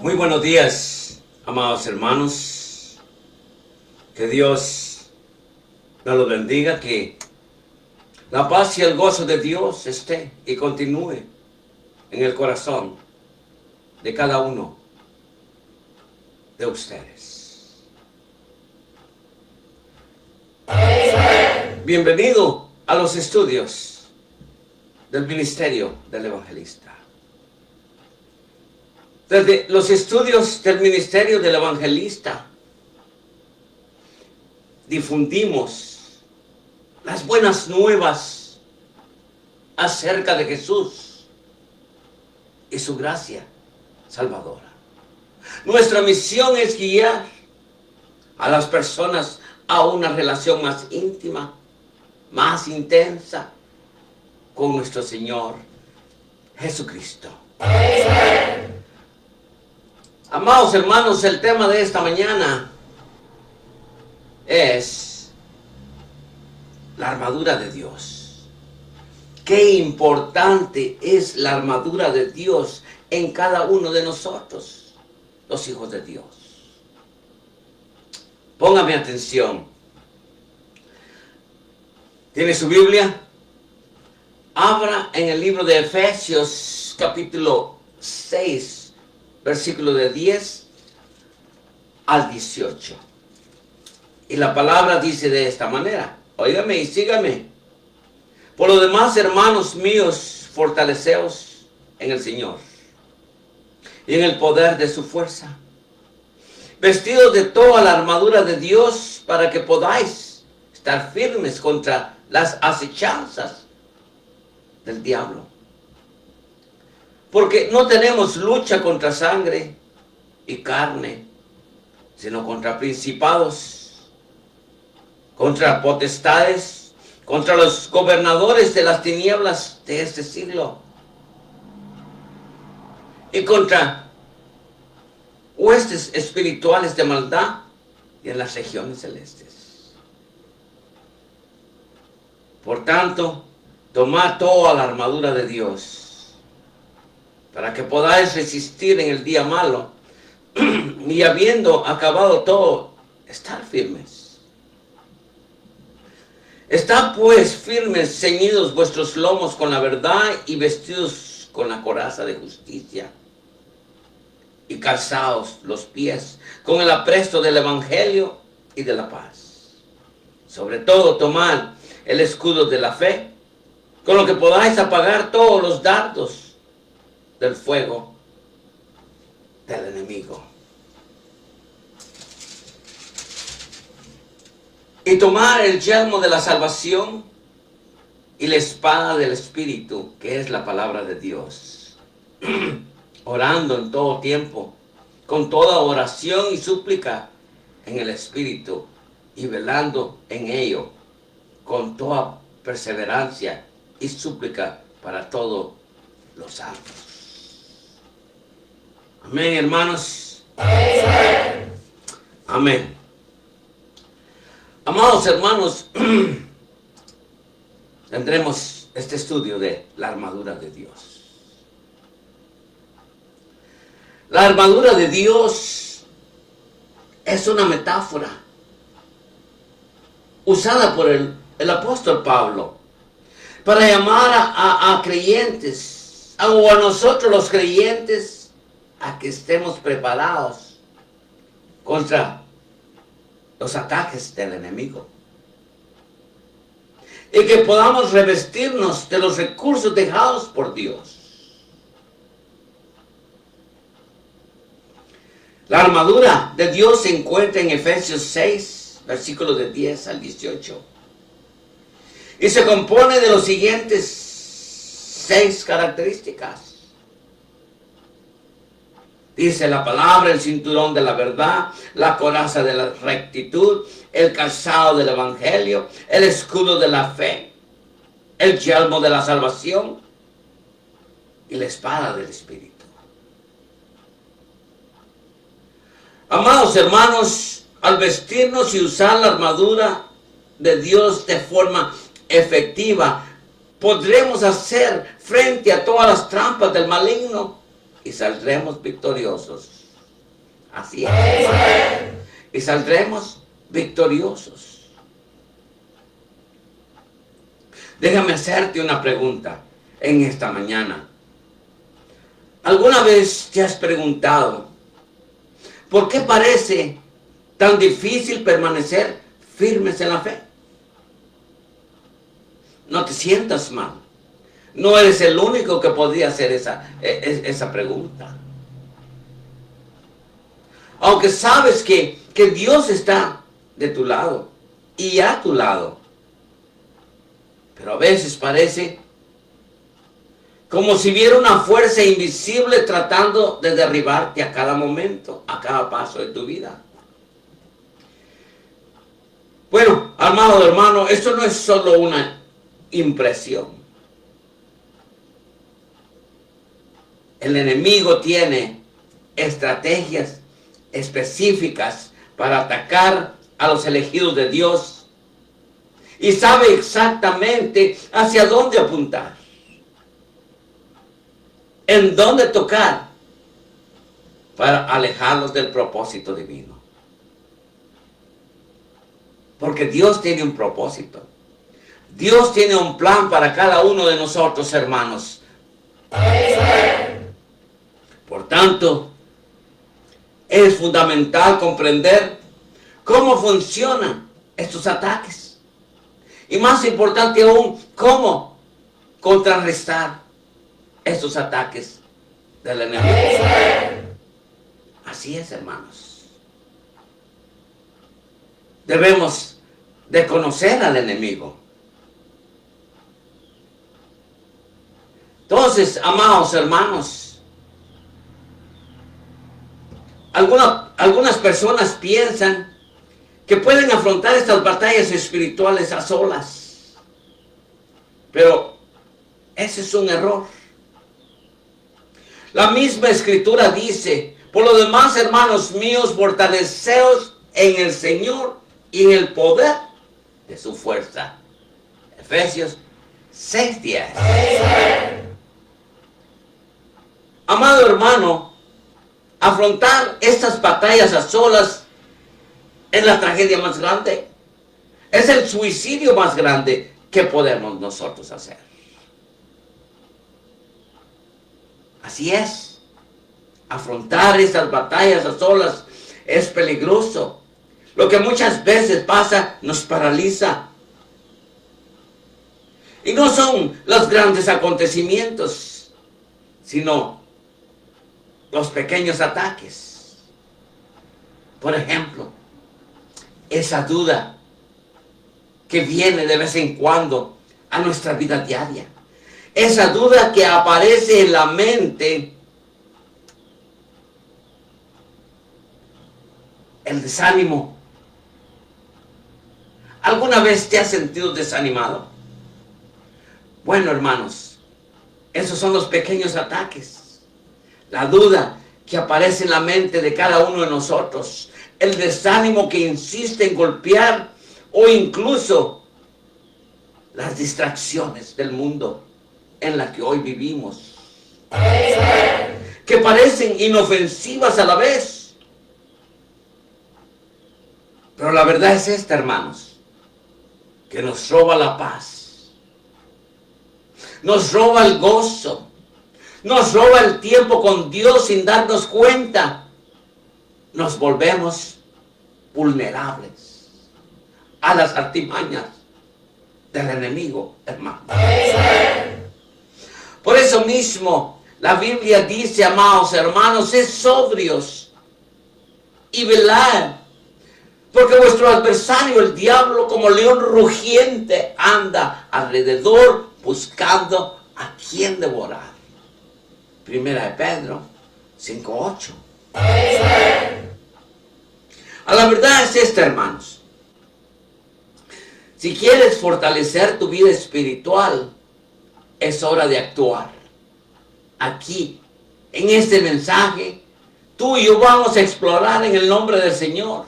Muy buenos días, amados hermanos. Que Dios nos los bendiga, que la paz y el gozo de Dios esté y continúe en el corazón de cada uno de ustedes. Bienvenido a los estudios del ministerio del evangelista. Desde los estudios del ministerio del evangelista difundimos las buenas nuevas acerca de Jesús y su gracia salvadora. Nuestra misión es guiar a las personas a una relación más íntima, más intensa con nuestro Señor Jesucristo. Amén. Amados hermanos, el tema de esta mañana es la armadura de Dios. Qué importante es la armadura de Dios en cada uno de nosotros, los hijos de Dios. Póngame atención. ¿Tiene su Biblia? Abra en el libro de Efesios capítulo 6. Versículo de 10 al 18. Y la palabra dice de esta manera. Óigame y sígame. Por lo demás, hermanos míos, fortaleceos en el Señor y en el poder de su fuerza. Vestidos de toda la armadura de Dios para que podáis estar firmes contra las acechanzas del diablo. Porque no tenemos lucha contra sangre y carne, sino contra principados, contra potestades, contra los gobernadores de las tinieblas de este siglo, y contra huestes espirituales de maldad y en las regiones celestes. Por tanto, tomad toda la armadura de Dios, para que podáis resistir en el día malo, y habiendo acabado todo, estar firmes. Estad pues firmes, ceñidos vuestros lomos con la verdad, y vestidos con la coraza de justicia, y calzaos los pies con el apresto del evangelio y de la paz. Sobre todo, tomad el escudo de la fe, con lo que podáis apagar todos los dardos del fuego del enemigo. Y tomar el yelmo de la salvación y la espada del Espíritu, que es la palabra de Dios, orando en todo tiempo, con toda oración y súplica en el Espíritu, y velando en ello, con toda perseverancia y súplica para todos los santos. Amén, hermanos. Amén. Amén. Amados hermanos, tendremos este estudio de la armadura de Dios. La armadura de Dios es una metáfora usada por el apóstol Pablo para llamar a creyentes, o a nosotros los creyentes, a que estemos preparados contra los ataques del enemigo. Y que podamos revestirnos de los recursos dejados por Dios. La armadura de Dios se encuentra en Efesios 6, versículos de 10 al 18. Y se compone de los siguientes 6 características. Dice la palabra: el cinturón de la verdad, la coraza de la rectitud, el calzado del evangelio, el escudo de la fe, el yelmo de la salvación y la espada del Espíritu. Amados hermanos, al vestirnos y usar la armadura de Dios de forma efectiva, podremos hacer frente a todas las trampas del maligno y saldremos victoriosos. Así es. Amén. Y saldremos victoriosos. Déjame hacerte una pregunta en esta mañana. ¿Alguna vez te has preguntado por qué parece tan difícil permanecer firmes en la fe? No te sientas mal. No eres el único que podría hacer esa pregunta. Aunque sabes que Dios está de tu lado y a tu lado. Pero a veces parece como si hubiera una fuerza invisible tratando de derribarte a cada momento, a cada paso de tu vida. Bueno, amado hermano, esto no es solo una impresión. El enemigo tiene estrategias específicas para atacar a los elegidos de Dios y sabe exactamente hacia dónde apuntar, en dónde tocar para alejarlos del propósito divino. Porque Dios tiene un propósito. Dios tiene un plan para cada uno de nosotros, hermanos. Amén. Por tanto, es fundamental comprender cómo funcionan estos ataques. Y más importante aún, cómo contrarrestar estos ataques del enemigo. Así es, hermanos. Debemos de conocer al enemigo. Entonces, amados hermanos, algunas personas piensan que pueden afrontar estas batallas espirituales a solas. Pero ese es un error. La misma Escritura dice: por lo demás, hermanos míos, fortaleceos en el Señor y en el poder de su fuerza. Efesios 6:10. Amado hermano, afrontar estas batallas a solas es la tragedia más grande. Es el suicidio más grande que podemos nosotros hacer. Así es. Afrontar estas batallas a solas es peligroso. Lo que muchas veces pasa nos paraliza. Y no son los grandes acontecimientos, sino los pequeños ataques. Por ejemplo, esa duda que viene de vez en cuando a nuestra vida diaria. Esa duda que aparece en la mente. El desánimo. ¿Alguna vez te has sentido desanimado? Bueno, hermanos, esos son los pequeños ataques. La duda que aparece en la mente de cada uno de nosotros, el desánimo que insiste en golpear o incluso las distracciones del mundo en la que hoy vivimos, que parecen inofensivas a la vez. Pero la verdad es esta, hermanos, que nos roba la paz, nos roba el gozo, nos roba el tiempo con Dios sin darnos cuenta. Nos volvemos vulnerables a las artimañas del enemigo, hermano. Por eso mismo, la Biblia dice, amados hermanos, sed sobrios y velad, porque vuestro adversario, el diablo, como león rugiente, anda alrededor buscando a quien devorar. Primera de Pedro 5:8. A la verdad es esta, hermanos. Si quieres fortalecer tu vida espiritual, es hora de actuar. Aquí, en este mensaje, tú y yo vamos a explorar en el nombre del Señor.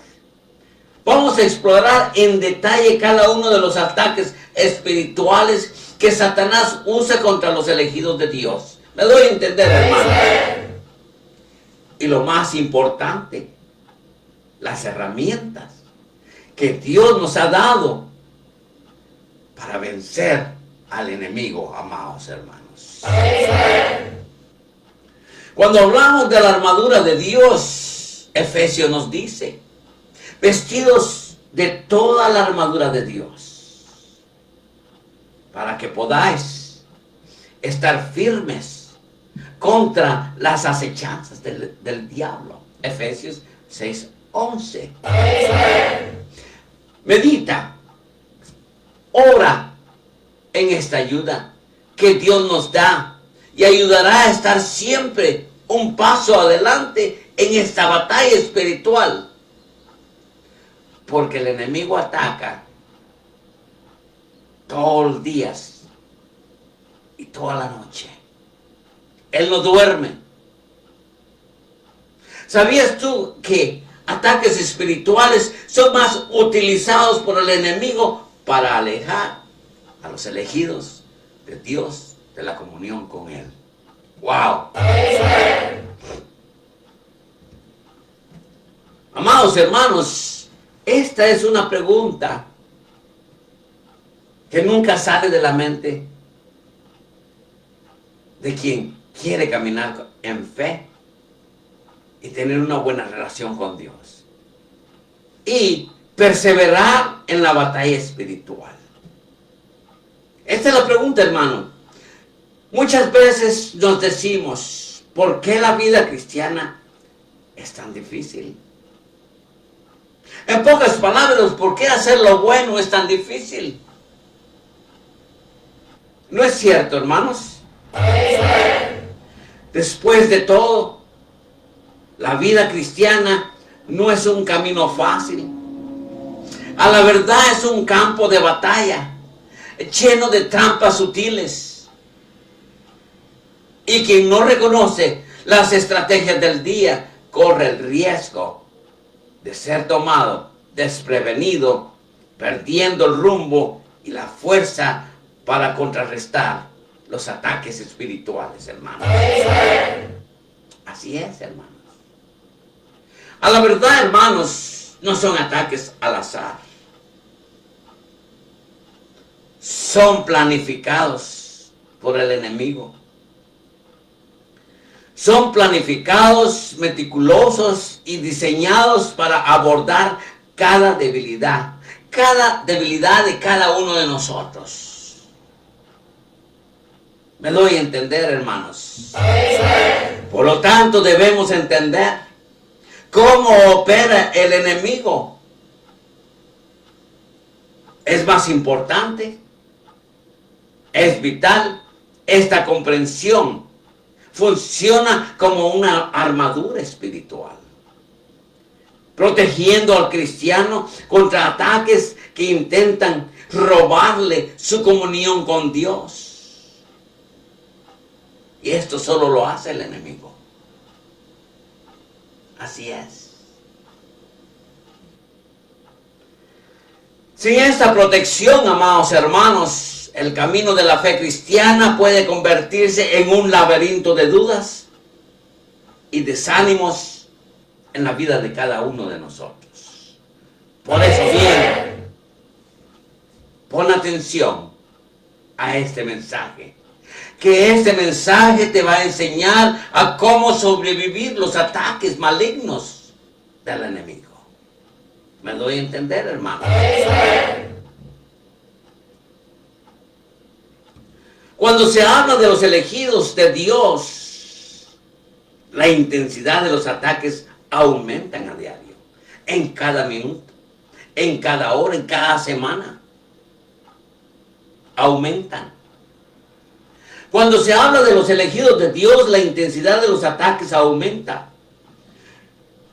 Vamos a explorar en detalle cada uno de los ataques espirituales que Satanás usa contra los elegidos de Dios. Me doy a entender, hermano. Y lo más importante, las herramientas que Dios nos ha dado para vencer al enemigo, amados hermanos. Cuando hablamos de la armadura de Dios, Efesios nos dice, vestidos de toda la armadura de Dios, para que podáis estar firmes contra las acechanzas del diablo. Efesios 6:11. Medita, ora en esta ayuda que Dios nos da y ayudará a estar siempre un paso adelante en esta batalla espiritual. Porque el enemigo ataca todos los días y toda la noche. Él no duerme. ¿Sabías tú que ataques espirituales son más utilizados por el enemigo para alejar a los elegidos de Dios de la comunión con Él? ¡Wow! Amados hermanos, esta es una pregunta que nunca sale de la mente de quien quiere caminar en fe y tener una buena relación con Dios y perseverar en la batalla espiritual. Esta es la pregunta, hermano. Muchas veces nos decimos, ¿por qué la vida cristiana es tan difícil? En pocas palabras, ¿por qué hacer lo bueno es tan difícil? ¿No es cierto, hermanos? Después de todo, la vida cristiana no es un camino fácil. A la verdad es un campo de batalla, lleno de trampas sutiles. Y quien no reconoce las estrategias del día, corre el riesgo de ser tomado desprevenido, perdiendo el rumbo y la fuerza para contrarrestar los ataques espirituales, hermanos. Así es, hermanos. A la verdad, hermanos, no son ataques al azar. Son planificados por el enemigo. Son planificados, meticulosos y diseñados para abordar cada debilidad de cada uno de nosotros. Me doy a entender, hermanos. Por lo tanto, debemos entender cómo opera el enemigo. Es más importante, es vital, esta comprensión funciona como una armadura espiritual, protegiendo al cristiano contra ataques que intentan robarle su comunión con Dios. Y esto solo lo hace el enemigo. Así es. Sin esta protección, amados hermanos, el camino de la fe cristiana puede convertirse en un laberinto de dudas y desánimos en la vida de cada uno de nosotros. Por eso, bien, pon atención a este mensaje. Que este mensaje te va a enseñar a cómo sobrevivir los ataques malignos del enemigo. ¿Me doy a entender, hermano? Cuando se habla de los elegidos de Dios, la intensidad de los ataques aumentan a diario, en cada minuto, en cada hora, en cada semana. Aumentan. Cuando se habla de los elegidos de Dios, la intensidad de los ataques aumenta.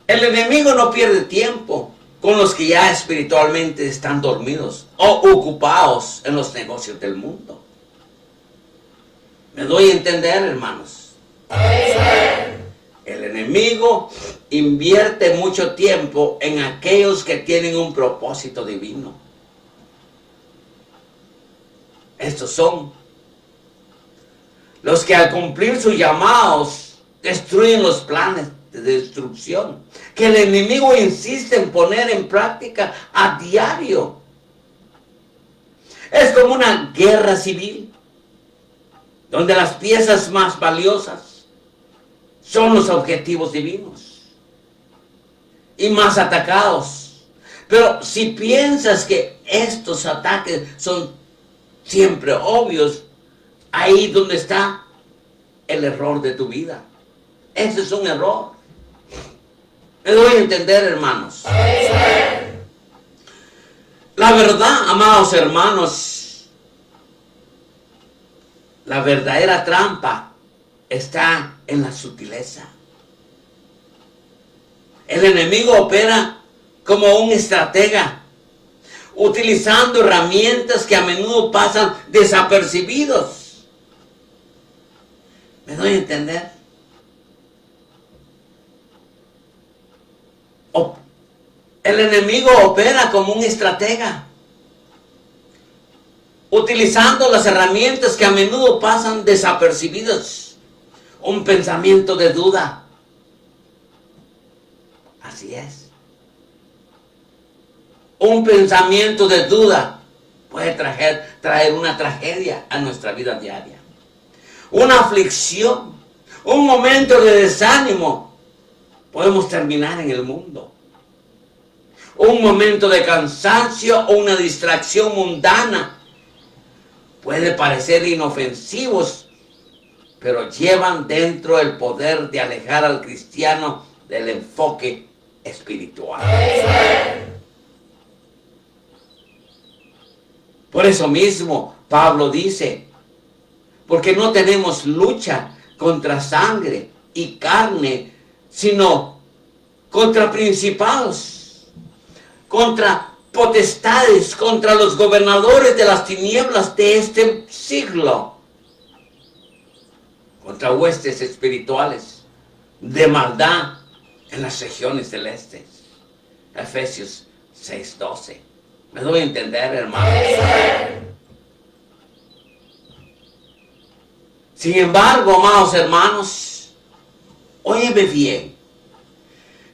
El enemigo no pierde tiempo con los que ya espiritualmente están dormidos o ocupados en los negocios del mundo. ¿Me doy a entender, hermanos? El enemigo invierte mucho tiempo en aquellos que tienen un propósito divino. Estos son los que al cumplir sus llamados destruyen los planes de destrucción que el enemigo insiste en poner en práctica a diario. Es como una guerra civil donde las piezas más valiosas son los objetivos divinos y más atacados. Pero si piensas que estos ataques son siempre obvios, ahí donde está el error de tu vida. Ese es un error. Me doy a entender, hermanos. La verdad, amados hermanos, la verdadera trampa está en la sutileza. El enemigo opera como un estratega, utilizando herramientas que a menudo pasan desapercibidos. ¿Me doy a entender? El enemigo opera como un estratega, utilizando las herramientas que a menudo pasan desapercibidas. Un pensamiento de duda. Así es. Un pensamiento de duda puede traer una tragedia a nuestra vida diaria. Una aflicción, un momento de desánimo, podemos terminar en el mundo. Un momento de cansancio o una distracción mundana puede parecer inofensivos, pero llevan dentro el poder de alejar al cristiano del enfoque espiritual. Por eso mismo Pablo dice, porque no tenemos lucha contra sangre y carne, sino contra principados, contra potestades, contra los gobernadores de las tinieblas de este siglo, contra huestes espirituales de maldad en las regiones celestes. Efesios 6:12. ¿Me doy a entender, hermano? Sin embargo, amados hermanos, óyeme bien,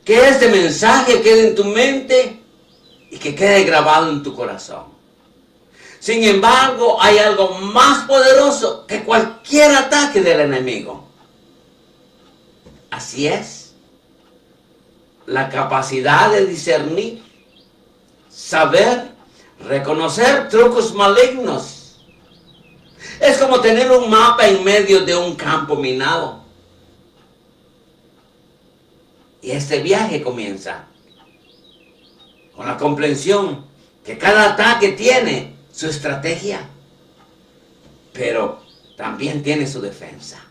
que este mensaje quede en tu mente y que quede grabado en tu corazón. Sin embargo, hay algo más poderoso que cualquier ataque del enemigo. Así es, la capacidad de discernir, saber, reconocer trucos malignos. Es como tener un mapa en medio de un campo minado. Y este viaje comienza con la comprensión que cada ataque tiene su estrategia, pero también tiene su defensa.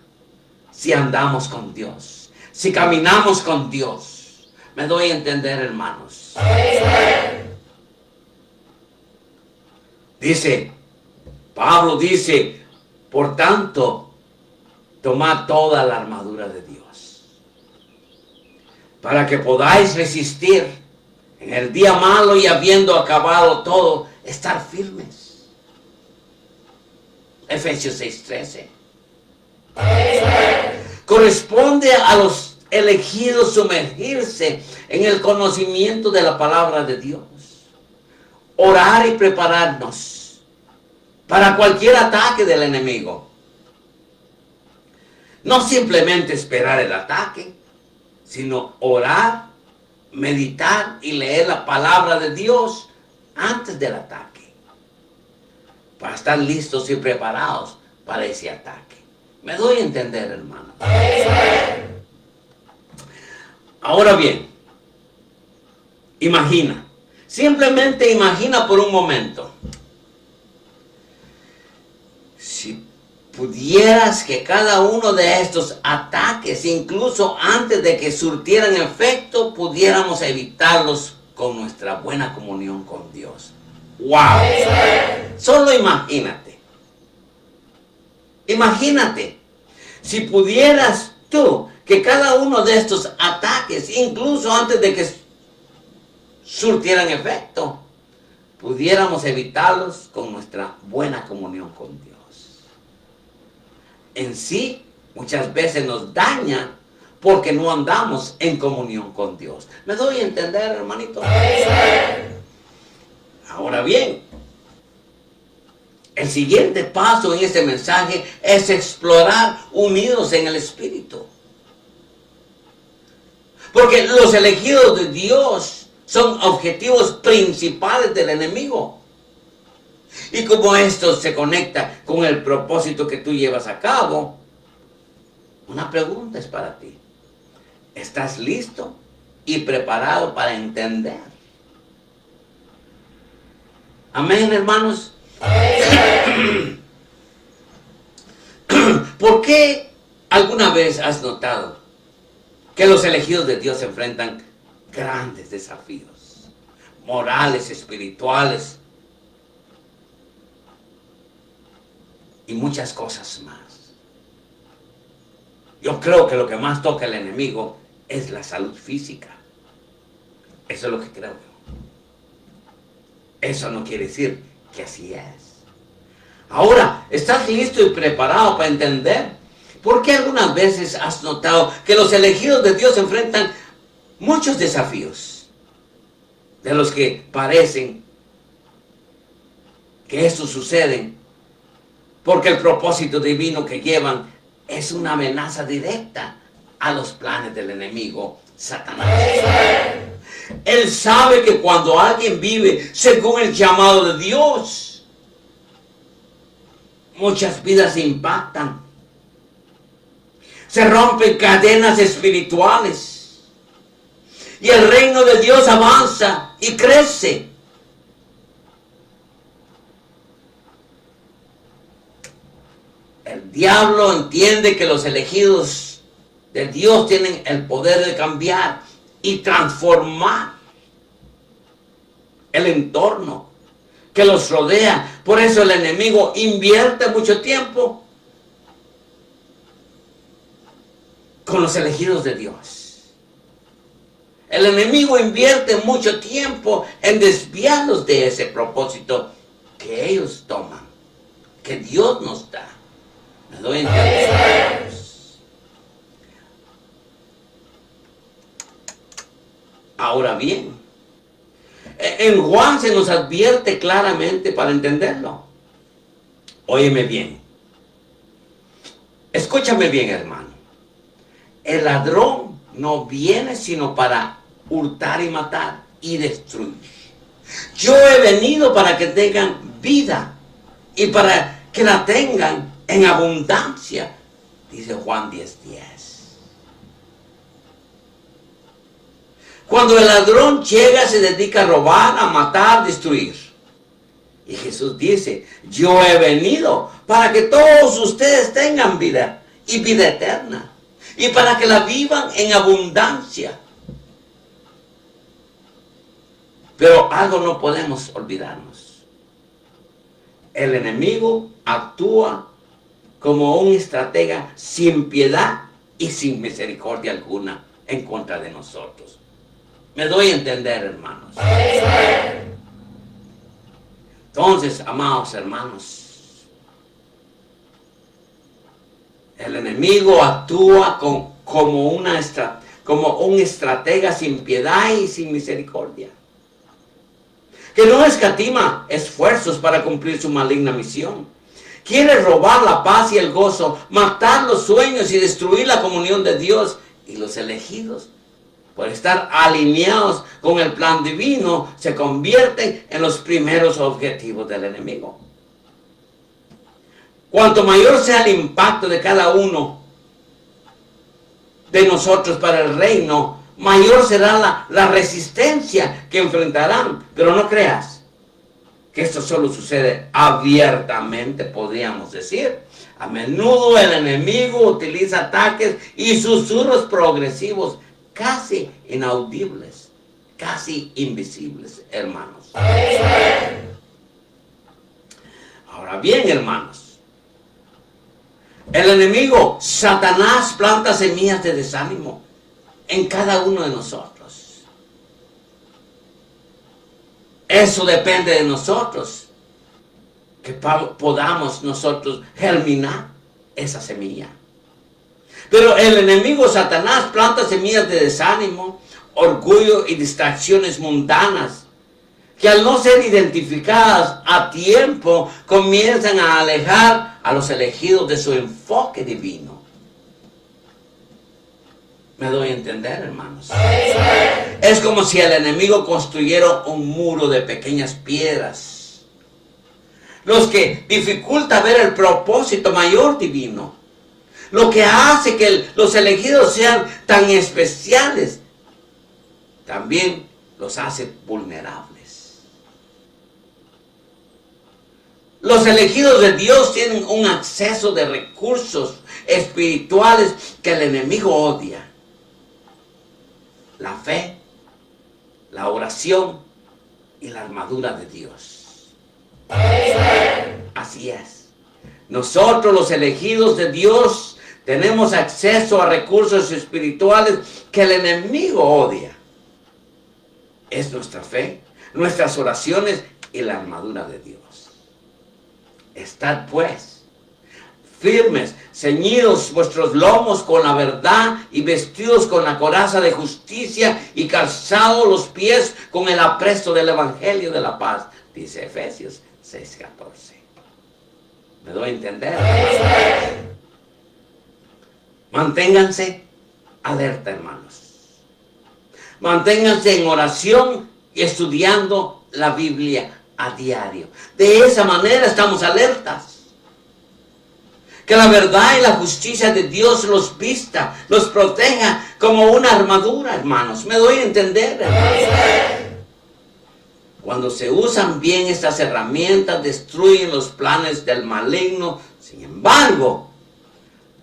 Si andamos con Dios, si caminamos con Dios. Me doy a entender, hermanos. Dice, Pablo dice, por tanto, tomad toda la armadura de Dios, para que podáis resistir en el día malo y habiendo acabado todo, estar firmes. Efesios 6:13. Corresponde a los elegidos sumergirse en el conocimiento de la palabra de Dios. Orar y prepararnos para cualquier ataque del enemigo. No simplemente esperar el ataque, sino orar, meditar y leer la palabra de Dios antes del ataque, para estar listos y preparados para ese ataque. ¿Me doy a entender, hermano? Ahora bien, imagina, simplemente imagina por un momento, si pudieras que cada uno de estos ataques, incluso antes de que surtieran efecto, pudiéramos evitarlos con nuestra buena comunión con Dios. ¡Wow! Solo imagínate. Imagínate, si pudieras tú que cada uno de estos ataques, incluso antes de que surtieran efecto, pudiéramos evitarlos con nuestra buena comunión con Dios. En sí, muchas veces nos daña porque no andamos en comunión con Dios. ¿Me doy a entender, hermanito? Ahora bien, el siguiente paso en este mensaje es explorar unidos en el Espíritu. Porque los elegidos de Dios son objetivos principales del enemigo. Y como esto se conecta con el propósito que tú llevas a cabo, una pregunta es para ti. ¿Estás listo y preparado para entender? Amén, hermanos. ¿Por qué alguna vez has notado que los elegidos de Dios se enfrentan grandes desafíos morales, espirituales y muchas cosas más? Yo creo que lo que más toca el enemigo es la salud física. Eso es lo que creo yo. Eso no quiere decir que así es. Ahora, ¿estás listo y preparado para entender? ¿Por qué algunas veces has notado que los elegidos de Dios enfrentan muchos desafíos de los que parecen que estos suceden porque el propósito divino que llevan es una amenaza directa a los planes del enemigo, Satanás? Él sabe que cuando alguien vive según el llamado de Dios, muchas vidas se impactan. Se rompen cadenas espirituales. Y el reino de Dios avanza y crece. El diablo entiende que los elegidos de Dios tienen el poder de cambiar y transformar el entorno que los rodea. Por eso el enemigo invierte mucho tiempo con los elegidos de Dios. El enemigo invierte mucho tiempo en desviarlos de ese propósito que ellos toman, que Dios nos da. ¿Me doy a entender? Ahora bien, en Juan se nos advierte claramente para entenderlo. Óyeme bien. Escúchame bien, hermano. El ladrón no viene sino para hurtar y matar y destruir. Yo he venido para que tengan vida y para que la tengan en abundancia, dice Juan 10:10. Cuando el ladrón llega, se dedica a robar, a matar, a destruir. Y Jesús dice, yo he venido para que todos ustedes tengan vida y vida eterna, y para que la vivan en abundancia. Pero algo no podemos olvidarnos. El enemigo actúa como un estratega sin piedad y sin misericordia alguna en contra de nosotros. Me doy a entender, hermanos. Entonces, amados hermanos, el enemigo actúa como un estratega sin piedad y sin misericordia, que no escatima esfuerzos para cumplir su maligna misión. Quiere robar la paz y el gozo, matar los sueños y destruir la comunión de Dios y los elegidos. Por estar alineados con el plan divino, se convierten en los primeros objetivos del enemigo. Cuanto mayor sea el impacto de cada uno de nosotros para el reino, mayor será la resistencia que enfrentarán. Pero no creas que esto solo sucede abiertamente, podríamos decir. A menudo el enemigo utiliza ataques y susurros progresivos, casi inaudibles, casi invisibles, hermanos. Ahora bien, hermanos, el enemigo, Satanás, planta semillas de desánimo en cada uno de nosotros. Eso depende de nosotros, que podamos nosotros germinar esa semilla. Pero el enemigo Satanás planta semillas de desánimo, orgullo y distracciones mundanas, que al no ser identificadas a tiempo, comienzan a alejar a los elegidos de su enfoque divino. ¿Me doy a entender, hermanos? Es como si el enemigo construyera un muro de pequeñas piedras, los que dificulta ver el propósito mayor divino. Lo que hace que los elegidos sean tan especiales, también los hace vulnerables. Los elegidos de Dios tienen un acceso de recursos espirituales que el enemigo odia. La fe, la oración y la armadura de Dios. Así es. Nosotros, los elegidos de Dios, tenemos acceso a recursos espirituales que el enemigo odia. Es nuestra fe, nuestras oraciones y la armadura de Dios. Estad pues firmes, ceñidos vuestros lomos con la verdad y vestidos con la coraza de justicia y calzados los pies con el apresto del evangelio de la paz, dice Efesios 6:14. ¿Me doy a entender? Manténganse alerta, hermanos. Manténganse en oración y estudiando la Biblia a diario. De esa manera estamos alertas. Que la verdad y la justicia de Dios los vista, los proteja como una armadura, hermanos. ¿Me doy a entender, hermanos? Cuando se usan bien estas herramientas, destruyen los planes del maligno. Sin embargo,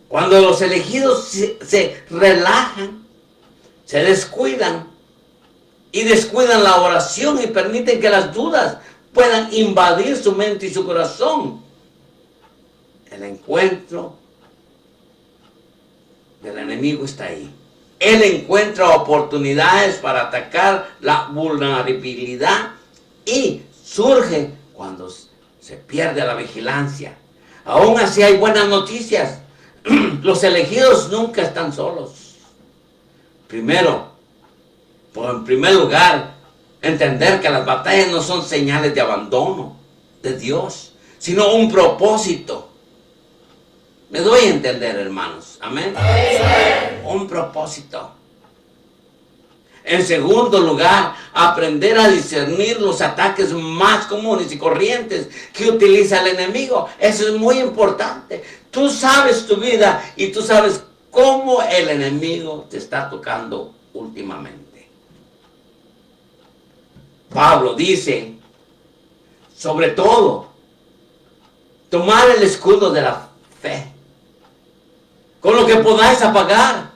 cuando los elegidos se relajan, se descuidan y descuidan la oración y permiten que las dudas puedan invadir su mente y su corazón, el encuentro del enemigo está ahí. Él encuentra oportunidades para atacar la vulnerabilidad y surge cuando se pierde la vigilancia. Aún así hay buenas noticias. Los elegidos nunca están solos. Primero, en primer lugar, entender que las batallas no son señales de abandono de Dios, sino un propósito. Me doy a entender, hermanos. Amén. Un propósito. En segundo lugar, aprender a discernir los ataques más comunes y corrientes que utiliza el enemigo. Eso es muy importante. Tú sabes tu vida y tú sabes cómo el enemigo te está tocando últimamente. Pablo dice, sobre todo, tomar el escudo de la fe, con lo que podáis apagar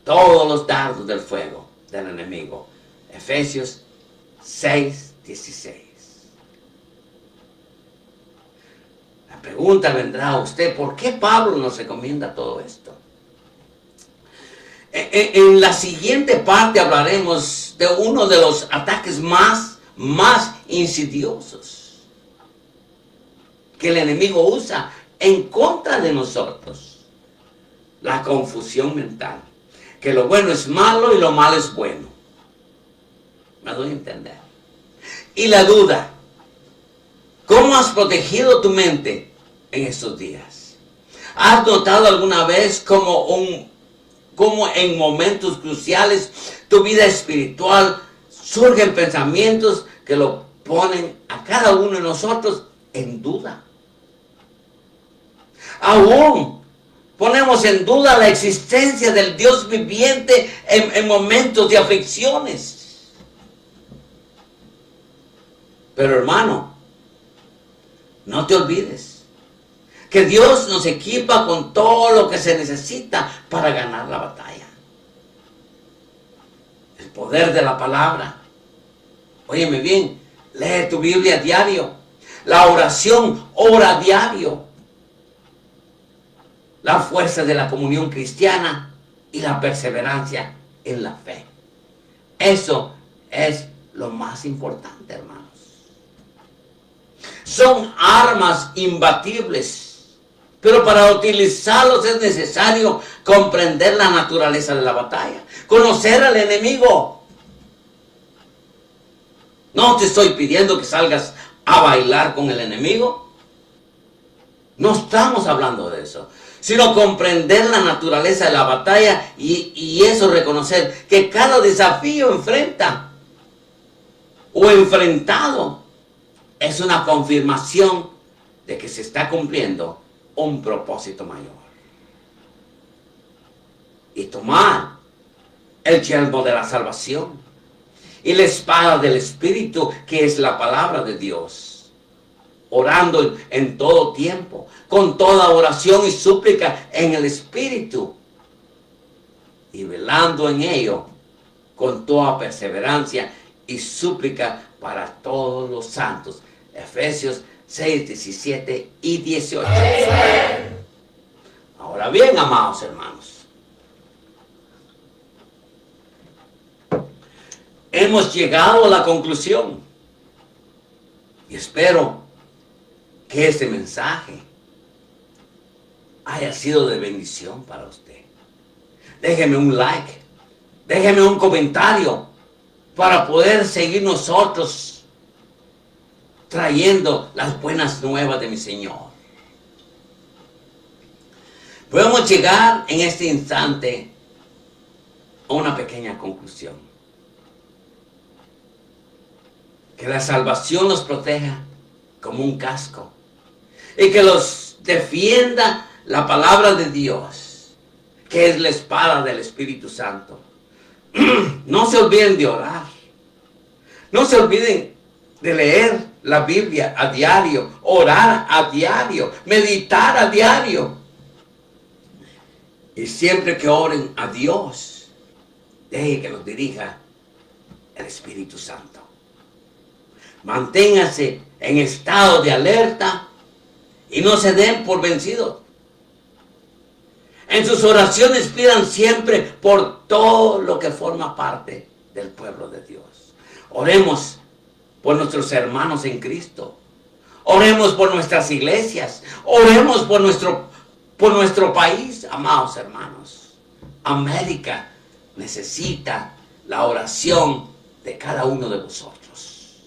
todos los dardos del fuego del enemigo. Efesios 6:16. La pregunta vendrá a usted, ¿por qué Pablo nos recomienda todo esto? En la siguiente parte hablaremos de uno de los ataques más insidiosos que el enemigo usa en contra de nosotros. La confusión mental. Que lo bueno es malo y lo malo es bueno. Me doy a entender. Y la duda. ¿Cómo has protegido tu mente en estos días? ¿Has notado alguna vez como en momentos cruciales tu vida espiritual surgen pensamientos que lo ponen a cada uno de nosotros en duda? Aún ponemos en duda la existencia del Dios viviente en momentos de aflicciones. Pero hermano, no te olvides que Dios nos equipa con todo lo que se necesita para ganar la batalla. El poder de la palabra. Óyeme bien, lee tu Biblia diario. La oración, ora diario. La fuerza de la comunión cristiana y la perseverancia en la fe. Eso es lo más importante, hermanos. Son armas imbatibles, pero para utilizarlos es necesario comprender la naturaleza de la batalla, conocer al enemigo. No te estoy pidiendo que salgas a bailar con el enemigo. No estamos hablando de eso, sino comprender la naturaleza de la batalla y eso reconocer que cada desafío enfrentado es una confirmación de que se está cumpliendo un propósito mayor. Y tomar el yelmo de la salvación y la espada del Espíritu, que es la palabra de Dios, orando en todo tiempo, con toda oración y súplica en el Espíritu, y velando en ello con toda perseverancia y súplica para todos los santos. Efesios 6, 17 y 18. Ahora bien, amados hermanos, hemos llegado a la conclusión, y espero que este mensaje haya sido de bendición para usted. Déjeme un like, déjeme un comentario para poder seguir nosotros trayendo las buenas nuevas de mi Señor. Podemos llegar en este instante a una pequeña conclusión. Que la salvación los proteja como un casco y que los defienda la palabra de Dios, que es la espada del Espíritu Santo. No se olviden de orar. No se olviden de leer la Biblia a diario, orar a diario, meditar a diario. Y siempre que oren a Dios, deje que los dirija el Espíritu Santo. Manténganse en estado de alerta y no se den por vencidos. En sus oraciones pidan siempre por todo lo que forma parte del pueblo de Dios. Oremos por nuestros hermanos en Cristo. Oremos por nuestras iglesias. Oremos por nuestro país, amados hermanos. América necesita la oración de cada uno de vosotros.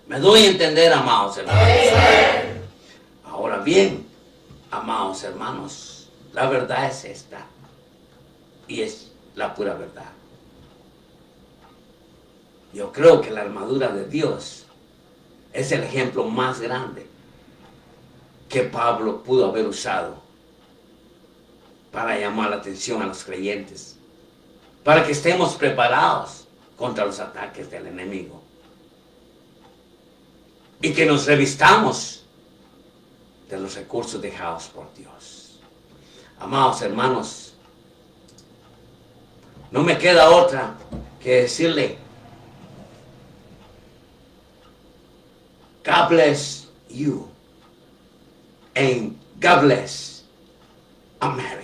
Me doy a entender, amados hermanos. Ahora bien, amados hermanos, la verdad es esta. Y es la pura verdad. Yo creo que la armadura de Dios es el ejemplo más grande que Pablo pudo haber usado para llamar la atención a los creyentes, para que estemos preparados contra los ataques del enemigo y que nos revistamos de los recursos dejados por Dios. Amados hermanos, no me queda otra que decirle: God bless you and God bless America.